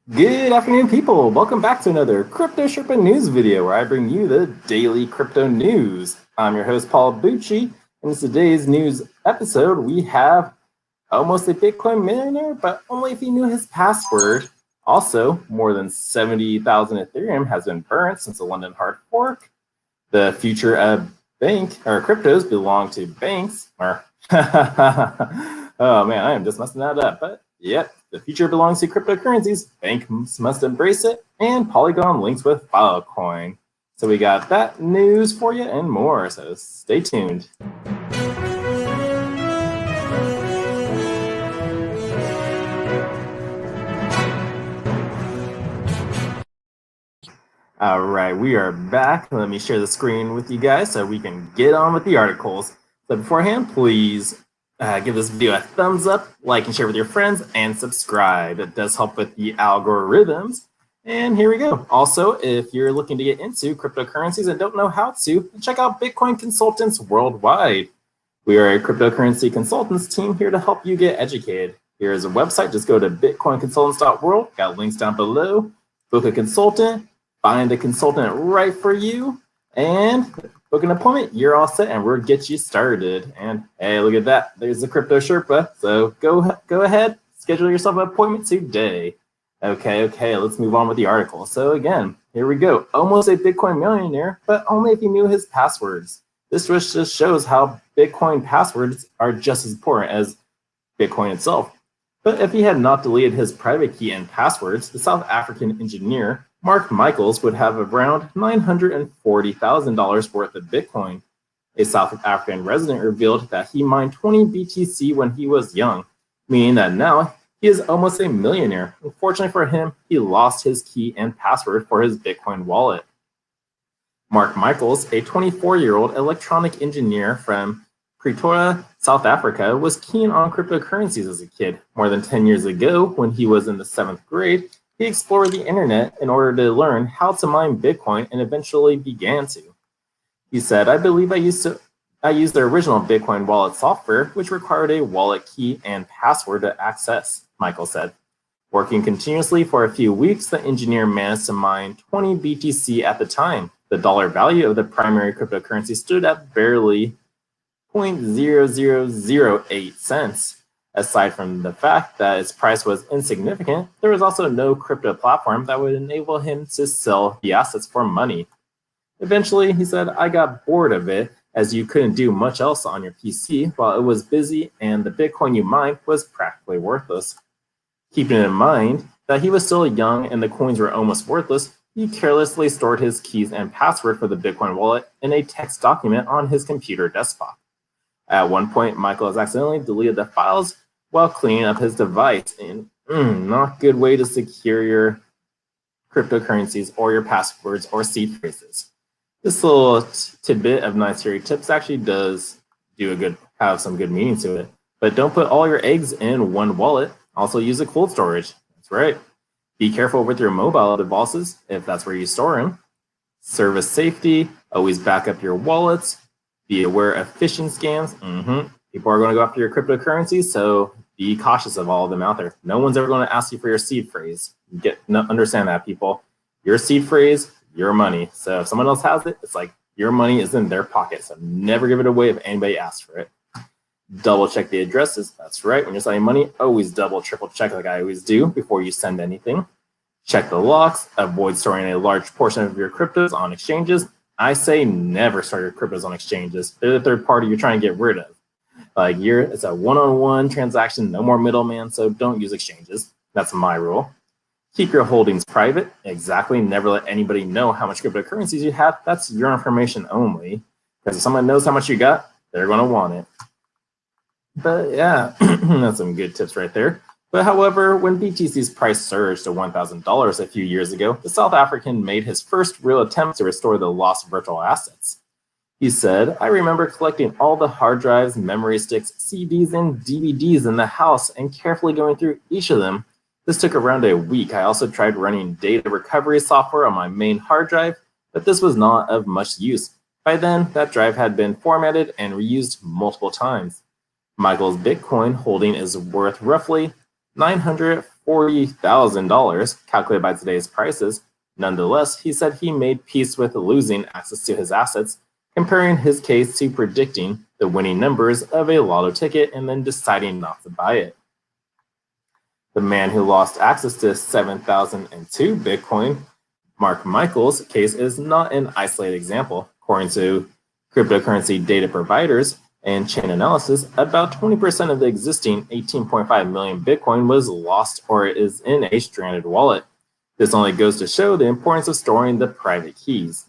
Good afternoon, people. Welcome back to another Crypto Sherpa news video where I bring you the daily crypto news. I'm your host, Paul Bucci, and in today's news episode, we have almost a Bitcoin millionaire, but only if he knew his password. Also, more than 70,000 Ethereum has been burnt since the London hard fork. The future of cryptos belong to banks. Oh man, I am just messing that up. But yep, the future belongs to cryptocurrencies. Banks must embrace it, and Polygon links with Filecoin. So we got that news for you and more. So stay tuned. All right, we are back. Let me share the screen with you guys so we can get on with the articles. But beforehand, please give this video a thumbs up, like and share with your friends, and subscribe. It does help with the algorithms. And here we go. Also, if you're looking to get into cryptocurrencies and don't know how to, check out Bitcoin Consultants Worldwide. We are a cryptocurrency consultants team here to help you get educated. Here is a website. Just go to bitcoinconsultants.world. Got links down below. Book a consultant. Find a consultant right for you, and book an appointment. You're all set, and we'll get you started. And hey, look at that. There's the Crypto Sherpa. So go ahead, schedule yourself an appointment today. Okay, let's move on with the article. So again, here we go. Almost a Bitcoin millionaire, but only if he knew his passwords. This just shows how Bitcoin passwords are just as important as Bitcoin itself. But if he had not deleted his private key and passwords, the South African engineer Mark Michaels would have around $940,000 worth of Bitcoin. A South African resident revealed that he mined 20 BTC when he was young, meaning that now he is almost a millionaire. Unfortunately for him, he lost his key and password for his Bitcoin wallet. Mark Michaels, a 24-year-old electronic engineer from Pretoria, South Africa, was keen on cryptocurrencies as a kid. More than 10 years ago, when he was in the 7th grade, he explored the internet in order to learn how to mine Bitcoin and eventually began to. He said, I believe I used the original Bitcoin wallet software, which required a wallet key and password to access, Michael said. Working continuously for a few weeks, the engineer managed to mine 20 BTC at the time. The dollar value of the primary cryptocurrency stood at barely 0.0008 cents. Aside from the fact that its price was insignificant, there was also no crypto platform that would enable him to sell the assets for money. Eventually, he said, I got bored of it as you couldn't do much else on your PC while it was busy and the Bitcoin you mined was practically worthless. Keeping in mind that he was still young and the coins were almost worthless, he carelessly stored his keys and password for the Bitcoin wallet in a text document on his computer desktop. At one point, Michael has accidentally deleted the files while cleaning up his device. And not a good way to secure your cryptocurrencies or your passwords or seed phrases. This little tidbit of nice theory tips actually does have some good meaning to it. But don't put all your eggs in one wallet. Also use a cold storage. That's right. Be careful with your mobile devices if that's where you store them. Service safety. Always back up your wallets. Be aware of phishing scams. People are going to go after your cryptocurrencies, so be cautious of all of them out there. No one's ever going to ask you for your seed phrase. Understand that, people. Your seed phrase, your money. So if someone else has it, it's like your money is in their pocket. So never give it away if anybody asks for it. Double check the addresses. That's right. When you're sending money, always double, triple check like I always do before you send anything. Check the locks. Avoid storing a large portion of your cryptos on exchanges. I say never store your cryptos on exchanges. They're the third party you're trying to get rid of. It's a one-on-one transaction, no more middleman, so don't use exchanges. That's my rule. Keep your holdings private. Exactly. Never let anybody know how much cryptocurrencies you have. That's your information only. Because if someone knows how much you got, they're going to want it. But yeah, that's some good tips right there. But however, when BTC's price surged to $1,000 a few years ago, the South African made his first real attempt to restore the lost virtual assets. He said, I remember collecting all the hard drives, memory sticks, CDs, and DVDs in the house and carefully going through each of them. This took around a week. I also tried running data recovery software on my main hard drive, but this was not of much use. By then, that drive had been formatted and reused multiple times. Michael's Bitcoin holding is worth roughly $940,000, calculated by today's prices. Nonetheless, he said he made peace with losing access to his assets, comparing his case to predicting the winning numbers of a lotto ticket and then deciding not to buy it. The man who lost access to 7,002 Bitcoin, Mark Michael's case, is not an isolated example. According to cryptocurrency data providers and chain analysis, about 20% of the existing 18.5 million Bitcoin was lost or is in a stranded wallet. This only goes to show the importance of storing the private keys.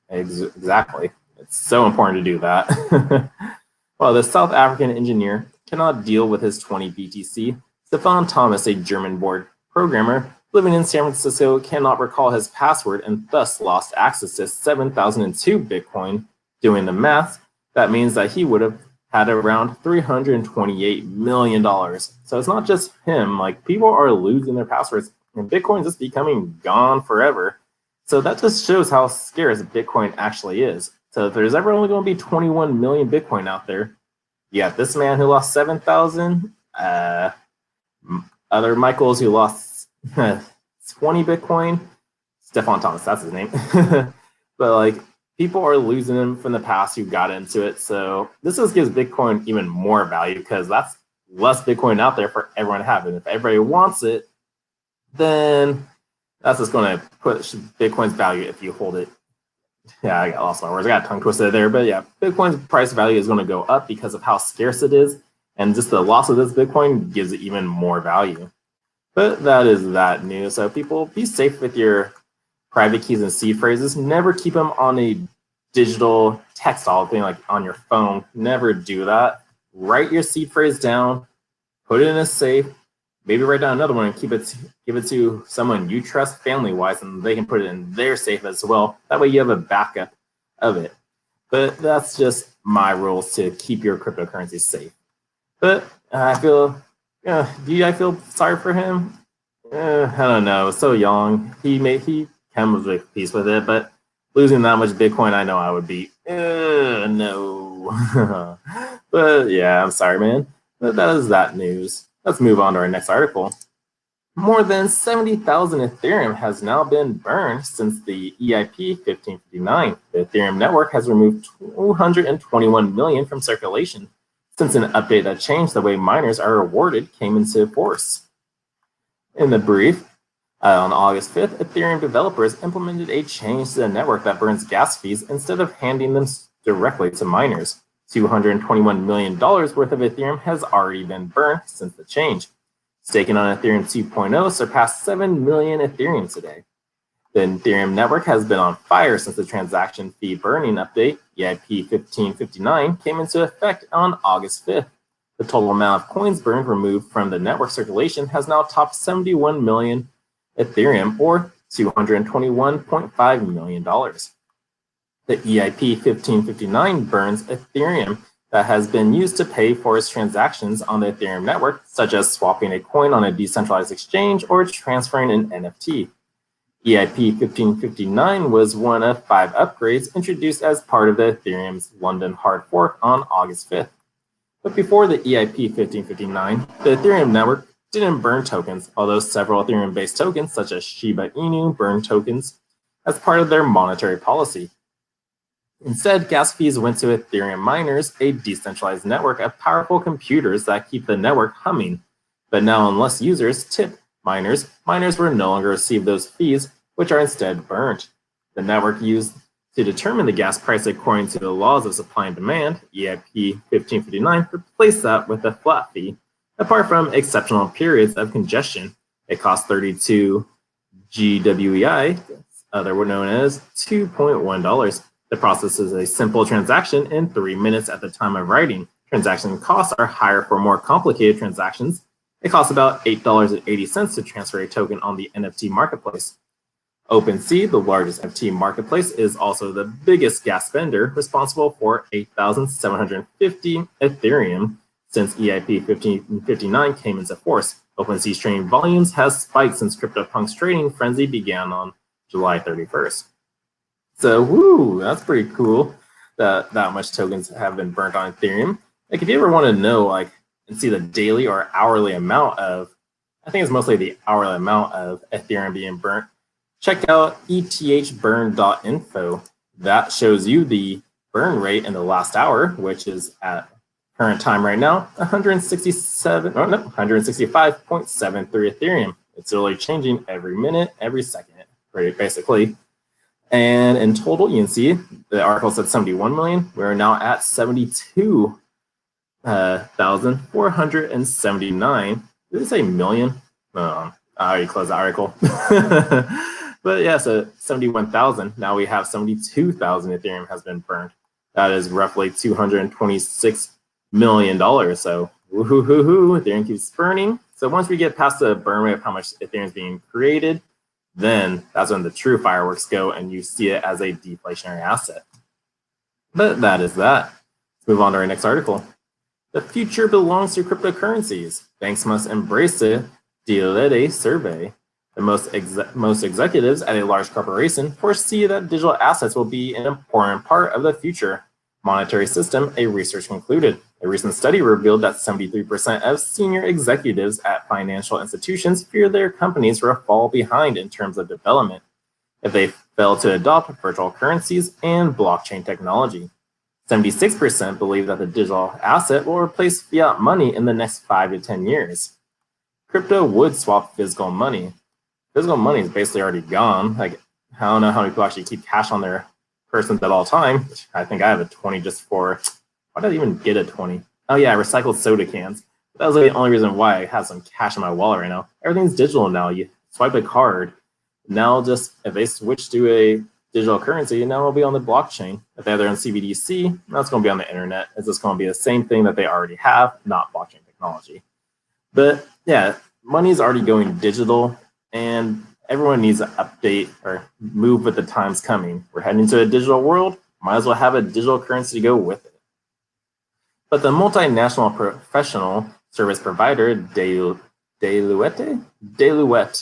Exactly. It's so important to do that. While the South African engineer cannot deal with his 20 BTC, Stefan Thomas, a German-born programmer living in San Francisco, cannot recall his password and thus lost access to 7,002 Bitcoin. Doing the math, that means that he would have had around $328 million. So it's not just him, like people are losing their passwords and Bitcoin is just becoming gone forever. So that just shows how scarce Bitcoin actually is. So if there's ever only going to be 21 million Bitcoin out there, you have this man who lost 7,000, other Michaels who lost 20 Bitcoin, Stefan Thomas, that's his name. But like people are losing them from the past who got into it. So this just gives Bitcoin even more value because that's less Bitcoin out there for everyone to have. And if everybody wants it, then that's just going to push Bitcoin's value if you hold it. Yeah, I got lost my words. I got tongue twisted there. But yeah, Bitcoin's price value is going to go up because of how scarce it is. And just the loss of this Bitcoin gives it even more value. But that is that news. So people, be safe with your private keys and seed phrases. Never keep them on a digital textile thing like on your phone. Never do that. Write your seed phrase down. Put it in a safe. Maybe write down another one and give it to someone you trust family-wise, and they can put it in their safe as well. That way you have a backup of it. But that's just my rules to keep your cryptocurrency safe. But I feel, do I feel sorry for him? I don't know. So young, he comes with peace with it, but losing that much Bitcoin, I know I would be no. But yeah, I'm sorry, man. But that is that news. Let's move on to our next article. More than 70,000 Ethereum has now been burned since the EIP 1559. The Ethereum network has removed 221 million from circulation since an update that changed the way miners are rewarded came into force. In the brief, on August 5th, Ethereum developers implemented a change to the network that burns gas fees instead of handing them directly to miners. $221 million worth of Ethereum has already been burned since the change. Staking on Ethereum 2.0 surpassed 7 million Ethereum today. The Ethereum network has been on fire since the transaction fee burning update, EIP 1559, came into effect on August 5th. The total amount of coins burned removed from the network circulation has now topped 71 million Ethereum, or $221.5 million. The EIP 1559 burns Ethereum that has been used to pay for its transactions on the Ethereum network, such as swapping a coin on a decentralized exchange or transferring an NFT. EIP 1559 was one of 5 upgrades introduced as part of the Ethereum's London hard fork on August 5th. But before the EIP 1559, the Ethereum network didn't burn tokens, although several Ethereum-based tokens, such as Shiba Inu, burned tokens as part of their monetary policy. Instead, gas fees went to Ethereum miners, a decentralized network of powerful computers that keep the network humming. But now, unless users tip miners will no longer receive those fees, which are instead burned. The network used to determine the gas price according to the laws of supply and demand, EIP 1559, replaced that with a flat fee. Apart from exceptional periods of congestion, it costs 32 GWEI, otherwise known as $2.1. The process is a simple transaction in 3 minutes at the time of writing. Transaction costs are higher for more complicated transactions. It costs about $8.80 to transfer a token on the NFT marketplace. OpenSea, the largest NFT marketplace, is also the biggest gas spender, responsible for 8,750 Ethereum since EIP 1559 came into force. OpenSea's trading volumes has spiked since CryptoPunk's trading frenzy began on July 31st. So, woo, that's pretty cool that much tokens have been burnt on Ethereum. Like, if you ever want to know, like, and see the daily or hourly amount of I think it's mostly the hourly amount of Ethereum being burnt. Check out ethburn.info. That shows you the burn rate in the last hour, which is at current time right now, 165.73 Ethereum. It's really changing every minute, every second, basically. And in total, you can see the article said 71 million. We're now at 72,479. Did it say million? I already closed the article. But yeah, so 71,000. Now we have 72,000 Ethereum has been burned. That is roughly $226 million. So woohoo, Ethereum keeps burning. So once we get past the burn rate of how much Ethereum is being created, then that's when the true fireworks go and you see it as a deflationary asset. But that is that. Let's move on to our next article. The future belongs to cryptocurrencies. Banks must embrace the Lolli survey. The most executives at a large corporation foresee that digital assets will be an important part of the future monetary system, a research concluded. A recent study revealed that 73% of senior executives at financial institutions fear their companies will fall behind in terms of development if they fail to adopt virtual currencies and blockchain technology. 76% believe that the digital asset will replace fiat money in the next 5 to 10 years. Crypto would swap physical money. Physical money is basically already gone. Like, I don't know how many people actually keep cash on their persons at all time. I think I have a 20 just for, why did I even get a 20? Oh yeah, I recycled soda cans. That was the only reason why I have some cash in my wallet right now. Everything's digital now. You swipe a card. Now just, if they switch to a digital currency, now it'll be on the blockchain. If they're on CBDC, that's going to be on the internet. It's just going to be the same thing that they already have, not blockchain technology. But yeah, money is already going digital, and everyone needs to update or move with the times coming. We're heading into a digital world, might as well have a digital currency to go with it. But the multinational professional service provider Deloitte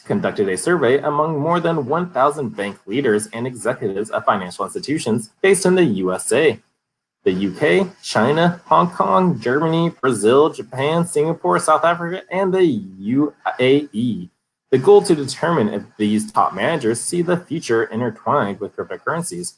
conducted a survey among more than 1,000 bank leaders and executives of financial institutions based in the USA, the UK, China, Hong Kong, Germany, Brazil, Japan, Singapore, South Africa, and the UAE. The goal to determine if these top managers see the future intertwined with cryptocurrencies.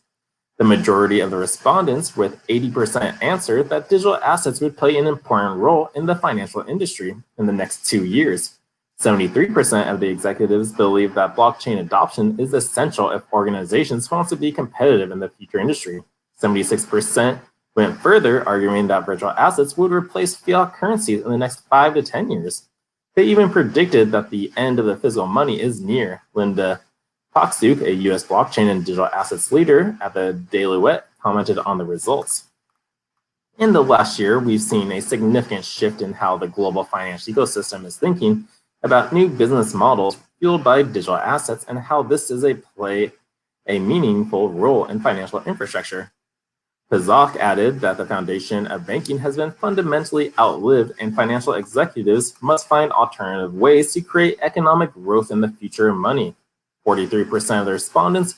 The majority of the respondents, with 80%, answered that digital assets would play an important role in the financial industry in the next 2 years. 73% of the executives believe that blockchain adoption is essential if organizations want to be competitive in the future industry. 76% went further, arguing that virtual assets would replace fiat currencies in the next 5 to 10 years. They even predicted that the end of the physical money is near. Linda Poxuk, a U.S. blockchain and digital assets leader at the Deloitte, commented on the results. In the last year, we've seen a significant shift in how the global financial ecosystem is thinking about new business models fueled by digital assets and how this is play a meaningful role in financial infrastructure. Pazak added that the foundation of banking has been fundamentally outlived and financial executives must find alternative ways to create economic growth in the future of money. 43% of the respondents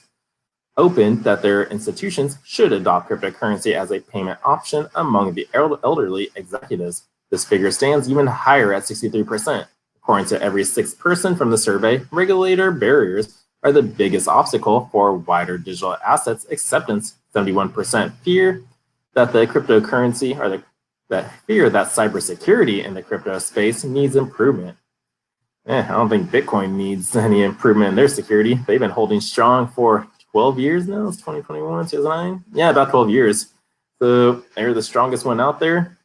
opened that their institutions should adopt cryptocurrency as a payment option among the elderly executives. This figure stands even higher at 63%. According to every sixth person from the survey, regulator barriers are the biggest obstacle for wider digital assets acceptance. 71% fear that the cryptocurrency or that cybersecurity in the crypto space needs improvement. I don't think Bitcoin needs any improvement in their security. They've been holding strong for 12 years now. It's 2021, 2009. Yeah, about 12 years. So they're the strongest one out there.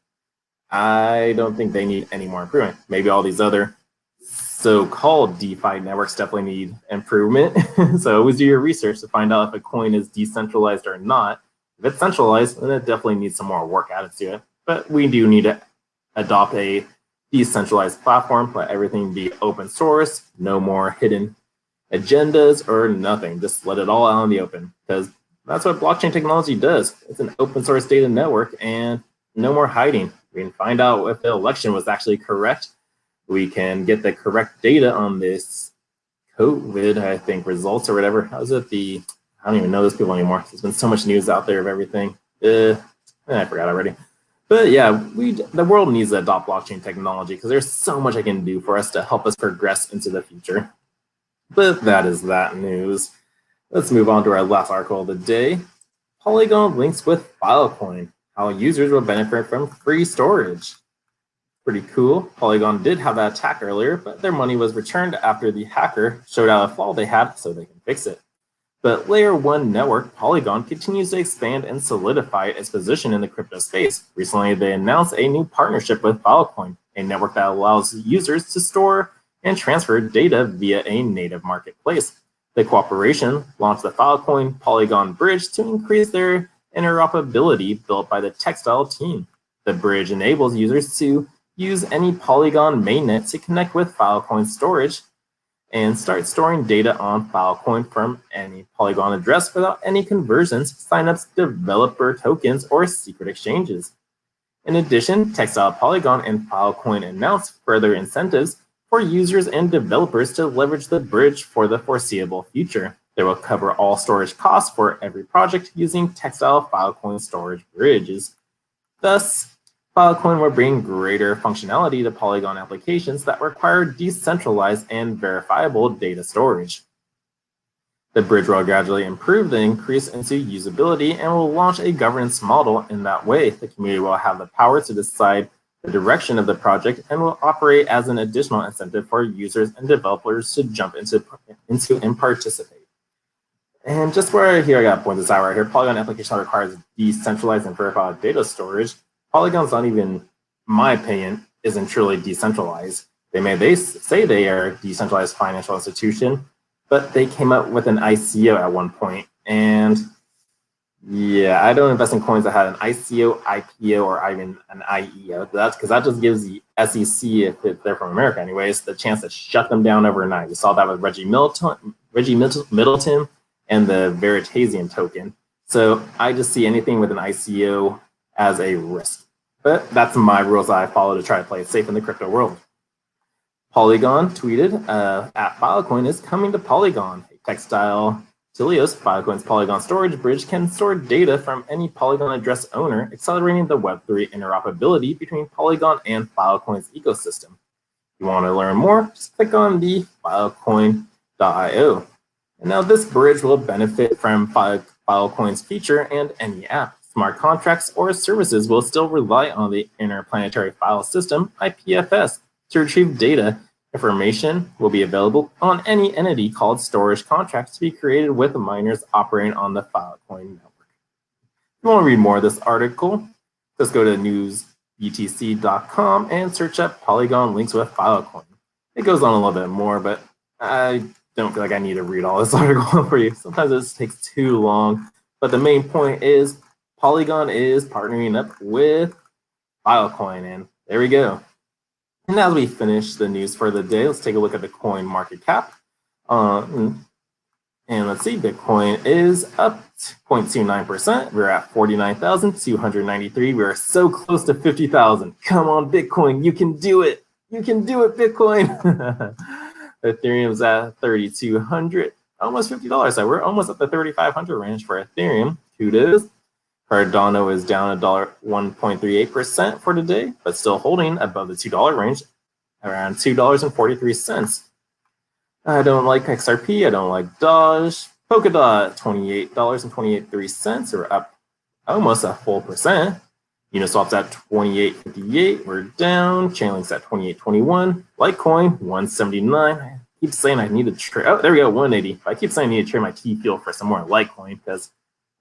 I don't think they need any more improvement. Maybe all these other so-called DeFi networks definitely need improvement. So always do your research to find out if a coin is decentralized or not. If it's centralized, then it definitely needs some more work added to it. But we do need to adopt a decentralized platform, let everything be open source, no more hidden agendas or nothing. Just let it all out in the open, because that's what blockchain technology does. It's an open source data network and no more hiding. We can find out if the election was actually correct. We can get the correct data on this COVID, I think, results or whatever. How's it I don't even know those people anymore. There's been so much news out there of everything. I forgot already. But yeah, the world needs to adopt blockchain technology because there's so much it can do for us to help us progress into the future. But that is that news. Let's move on to our last article of the day. Polygon links with Filecoin, how users will benefit from free storage. Pretty cool. Polygon did have that attack earlier, but their money was returned after the hacker showed out a flaw they had so they can fix it. But Layer 1 network Polygon continues to expand and solidify its position in the crypto space. Recently, they announced a new partnership with Filecoin, a network that allows users to store and transfer data via a native marketplace. The cooperation launched the Filecoin Polygon Bridge to increase their interoperability built by the Textile team. The bridge enables users to use any Polygon mainnet to connect with Filecoin storage and start storing data on Filecoin from any Polygon address without any conversions, signups, developer tokens, or secret exchanges. In addition, Textile Polygon and Filecoin announced further incentives for users and developers to leverage the bridge for the foreseeable future. They will cover all storage costs for every project using Textile Filecoin storage bridges. Thus, Filecoin will bring greater functionality to Polygon applications that require decentralized and verifiable data storage. The bridge will gradually improve the increase into usability and will launch a governance model. In that way, the community will have the power to decide the direction of the project and will operate as an additional incentive for users and developers to jump into and participate. And just where here I got to point this out right here, Polygon application requires decentralized and verified data storage. Polygon's not even, in my opinion, isn't truly decentralized. They say they are a decentralized financial institution, but they came up with an ICO at one point. And yeah, I don't invest in coins that had an ICO, IPO, or even an IEO. That's because that just gives the SEC, if they're from America anyways, the chance to shut them down overnight. We saw that with Reggie Middleton and the Veritasium token. So I just see anything with an ICO as a risk. But that's my rules that I follow to try to play it safe in the crypto world. Polygon tweeted, at Filecoin is coming to Polygon. A Textile Tilios, Filecoin's Polygon storage bridge, can store data from any Polygon address owner, accelerating the Web3 interoperability between Polygon and Filecoin's ecosystem. If you want to learn more, just click on the filecoin.io. And now this bridge will benefit from Filecoin's feature and any app. Smart contracts or services will still rely on the Interplanetary File System, IPFS, to retrieve data. Information will be available on any entity called storage contracts to be created with miners operating on the Filecoin network. If you want to read more of this article, just go to newsbtc.com and search up Polygon links with Filecoin. It goes on a little bit more, but I don't feel like I need to read all this article for you. Sometimes this takes too long, but the main point is Polygon is partnering up with Filecoin, and there we go. And as we finish the news for the day, let's take a look at the coin market cap. And let's see, Bitcoin is up 0.29%. We're at 49,293. We are so close to 50,000. Come on, Bitcoin, you can do it. You can do it, Bitcoin. Ethereum's at 3,200, almost $50. So we're almost at the 3,500 range for Ethereum. Kudos. Cardano is down $1.38% for today, but still holding above the $2 range, around $2.43. I don't like XRP. I don't like Doge. Polkadot, $28.23. We're up almost a full percent. Uniswap's at 28.58. We're down. Chainlink's at 28.21. Litecoin, 179. I keep saying I need to trade. Oh, there we go, 180. I keep saying I need to trade my TFUEL for some more Litecoin because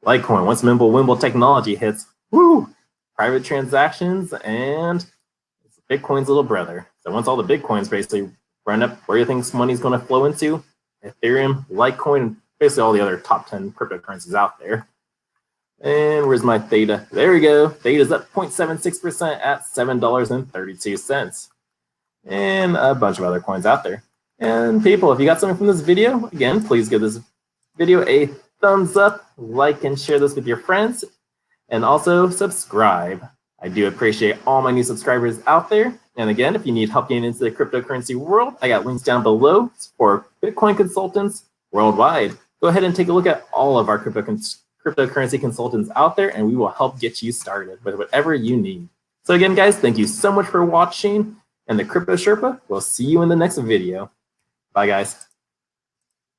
Litecoin, once Mimblewimble technology hits, woo, private transactions and it's Bitcoin's little brother. So once all the Bitcoins basically run up, where do you think money's going to flow into? Ethereum, Litecoin, and basically all the other top 10 cryptocurrencies out there. And where's my Theta? There we go. Theta's up 0.76% at $7.32. And a bunch of other coins out there. And people, if you got something from this video, again, please give this video a thumbs up, like and share this with your friends, and also subscribe. I do appreciate all my new subscribers out there. And again, if you need help getting into the cryptocurrency world, I got links down below for Bitcoin consultants worldwide. Go ahead and take a look at all of our cryptocurrency consultants out there, and we will help get you started with whatever you need. So again, guys, thank you so much for watching. And the Crypto Sherpa will see you in the next video. Bye, guys.